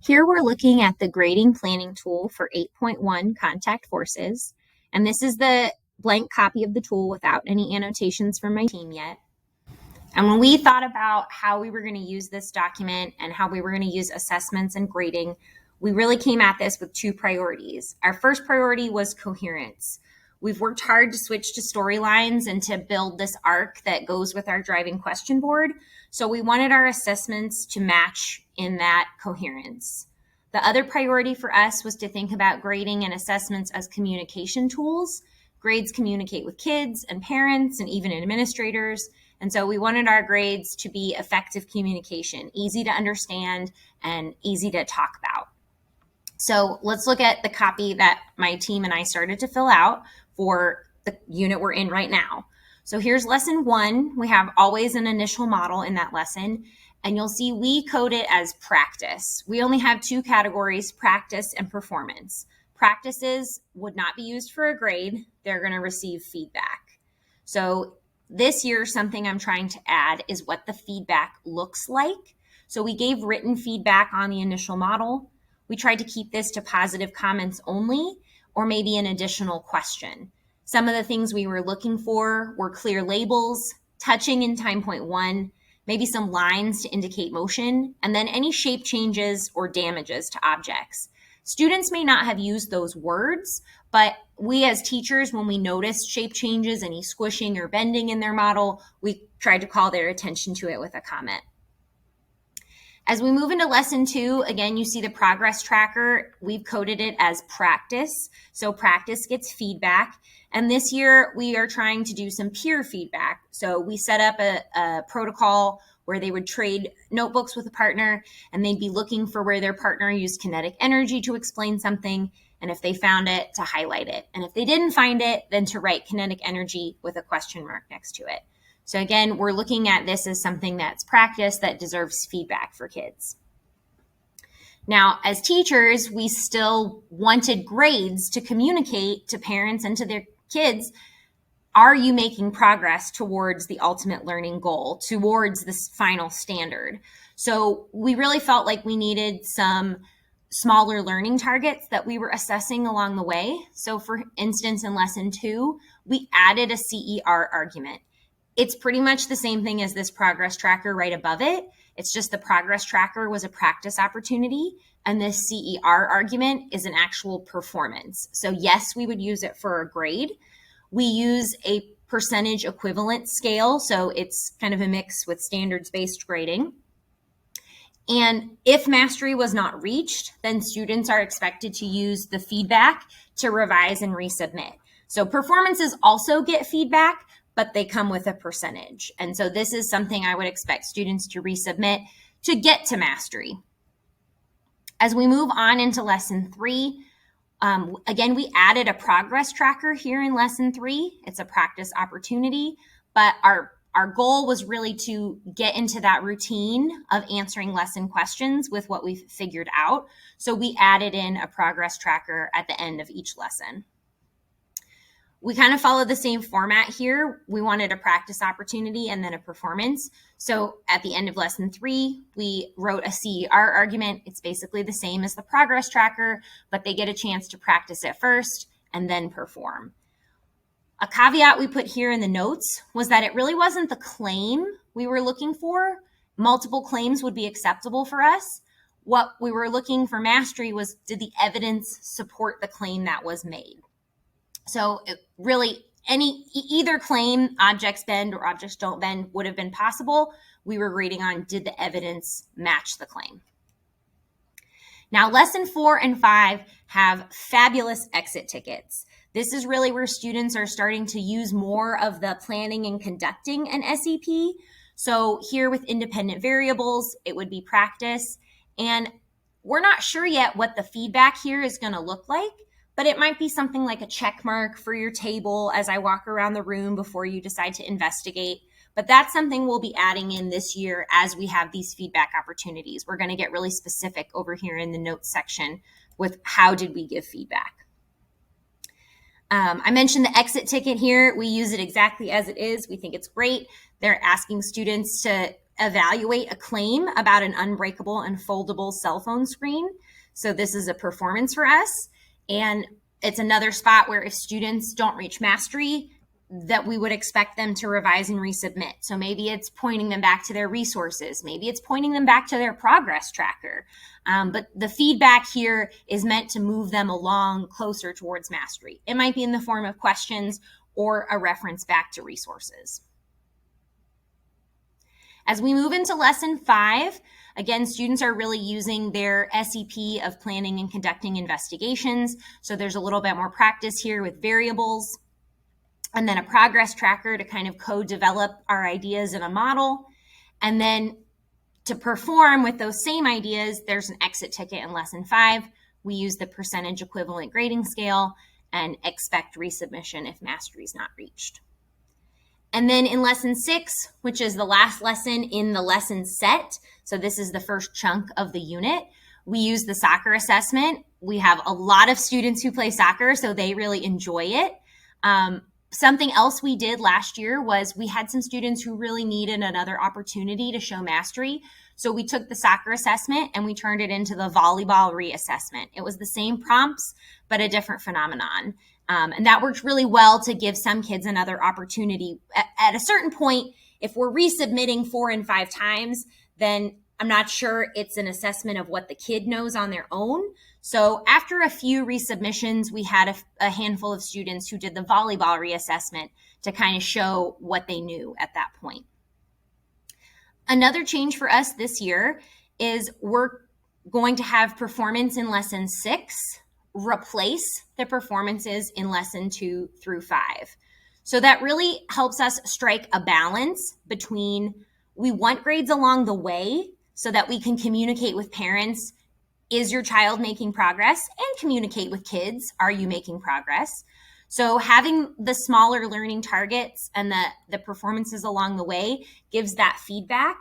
Here we're looking at the grading planning tool for 8.1 contact forces, and this is the blank copy of the tool without any annotations from my team yet. And when we thought about how we were going to use this document and how we were going to use assessments and grading, we really came at this with two priorities. Our first priority was coherence. We've worked hard to switch to storylines and to build this arc that goes with our driving question board. So we wanted our assessments to match in that coherence. The other priority for us was to think about grading and assessments as communication tools. Grades communicate with kids and parents and even administrators. And so we wanted our grades to be effective communication, easy to understand and easy to talk about. So let's look at the copy that my team and I started to fill out for the unit we're in right now. So here's lesson 1. We have always an initial model in that lesson, and you'll see we code it as practice. We only have 2 categories, practice and performance. Practices would not be used for a grade. They're going to receive feedback. So this year, something I'm trying to add is what the feedback looks like. So we gave written feedback on the initial model. We tried to keep this to positive comments only, or maybe an additional question. Some of the things we were looking for were clear labels, touching in time point 1, maybe some lines to indicate motion, and then any shape changes or damages to objects. Students may not have used those words, but we as teachers, when we noticed shape changes, any squishing or bending in their model, we tried to call their attention to it with a comment. As we move into lesson 2, again, you see the progress tracker. We've coded it as practice. So practice gets feedback. And this year we are trying to do some peer feedback. So we set up a protocol where they would trade notebooks with a partner and they'd be looking for where their partner used kinetic energy to explain something. And if they found it, to highlight it. And if they didn't find it, then to write kinetic energy with a question mark next to it. So again, we're looking at this as something that's practice that deserves feedback for kids. Now, as teachers, we still wanted grades to communicate to parents and to their kids, are you making progress towards the ultimate learning goal, towards this final standard? So we really felt like we needed some smaller learning targets that we were assessing along the way. So for instance, in lesson 2, we added a CER argument. It's pretty much the same thing as this progress tracker right above it. It's just the progress tracker was a practice opportunity, and this CER argument is an actual performance. So yes, we would use it for a grade. We use a percentage equivalent scale, so it's kind of a mix with standards-based grading. And if mastery was not reached, then students are expected to use the feedback to revise and resubmit. So performances also get feedback, but they come with a percentage. And so this is something I would expect students to resubmit to get to mastery. As we move on into lesson 3, again, we added a progress tracker here in lesson 3. It's a practice opportunity, but our goal was really to get into that routine of answering lesson questions with what we've figured out. So we added in a progress tracker at the end of each lesson. We kind of followed the same format here. We wanted a practice opportunity and then a performance. So at the end of lesson 3, we wrote a CER argument. It's basically the same as the progress tracker, but they get a chance to practice it first and then perform. A caveat we put here in the notes was that it really wasn't the claim we were looking for. Multiple claims would be acceptable for us. What we were looking for mastery was, did the evidence support the claim that was made? So really, either claim objects bend or objects don't bend would have been possible. We were grading on, did the evidence match the claim? Now, lesson 4 and 5 have fabulous exit tickets. This is really where students are starting to use more of the planning and conducting an SEP. So here with independent variables, it would be practice. And we're not sure yet what the feedback here is going to look like, but it might be something like a check mark for your table as I walk around the room before you decide to investigate. But that's something we'll be adding in this year as we have these feedback opportunities. We're going to get really specific over here in the notes section with how did we give feedback. I mentioned the exit ticket here. We use it exactly as it is. We think it's great. They're asking students to evaluate a claim about an unbreakable and foldable cell phone screen. So this is a performance for us. And it's another spot where if students don't reach mastery, that we would expect them to revise and resubmit. So maybe it's pointing them back to their resources. Maybe it's pointing them back to their progress tracker. But the feedback here is meant to move them along closer towards mastery. It might be in the form of questions or a reference back to resources. As we move into lesson 5, again, students are really using their SEP of planning and conducting investigations. So there's a little bit more practice here with variables, and then a progress tracker to kind of co-develop our ideas in a model. And then to perform with those same ideas, there's an exit ticket in lesson 5. We use the percentage equivalent grading scale and expect resubmission if mastery is not reached. And then in lesson 6, which is the last lesson in the lesson set, so this is the first chunk of the unit, we use the soccer assessment. We have a lot of students who play soccer, so they really enjoy it. Something else we did last year was we had some students who really needed another opportunity to show mastery. So we took the soccer assessment and we turned it into the volleyball reassessment. It was the same prompts, but a different phenomenon. And that worked really well to give some kids another opportunity. At a certain point, if we're resubmitting 4 and 5 times, then I'm not sure it's an assessment of what the kid knows on their own. So after a few resubmissions, we had a handful of students who did the volleyball reassessment to kind of show what they knew at that point. Another change for us this year is we're going to have performance in lesson 6 replace the performances in lesson 2 through 5. So that really helps us strike a balance between we want grades along the way so that we can communicate with parents, is your child making progress, and communicate with kids, are you making progress? So having the smaller learning targets and the performances along the way gives that feedback.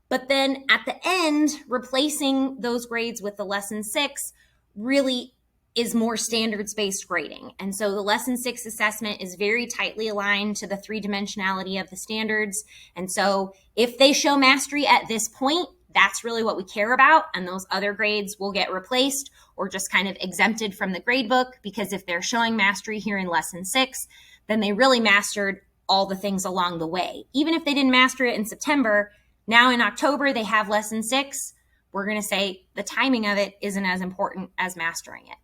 But then at the end, replacing those grades with the lesson 6 really is more standards-based grading. And so the lesson 6 assessment is very tightly aligned to the 3-dimensionality of the standards. And so if they show mastery at this point, that's really what we care about, and those other grades will get replaced or just kind of exempted from the grade book, because if they're showing mastery here in lesson 6, then they really mastered all the things along the way. Even if they didn't master it in September, now in October they have lesson 6, we're going to say the timing of it isn't as important as mastering it.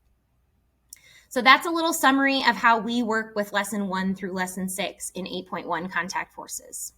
So that's a little summary of how we work with lesson 1 through lesson 6 in 8.1 contact forces.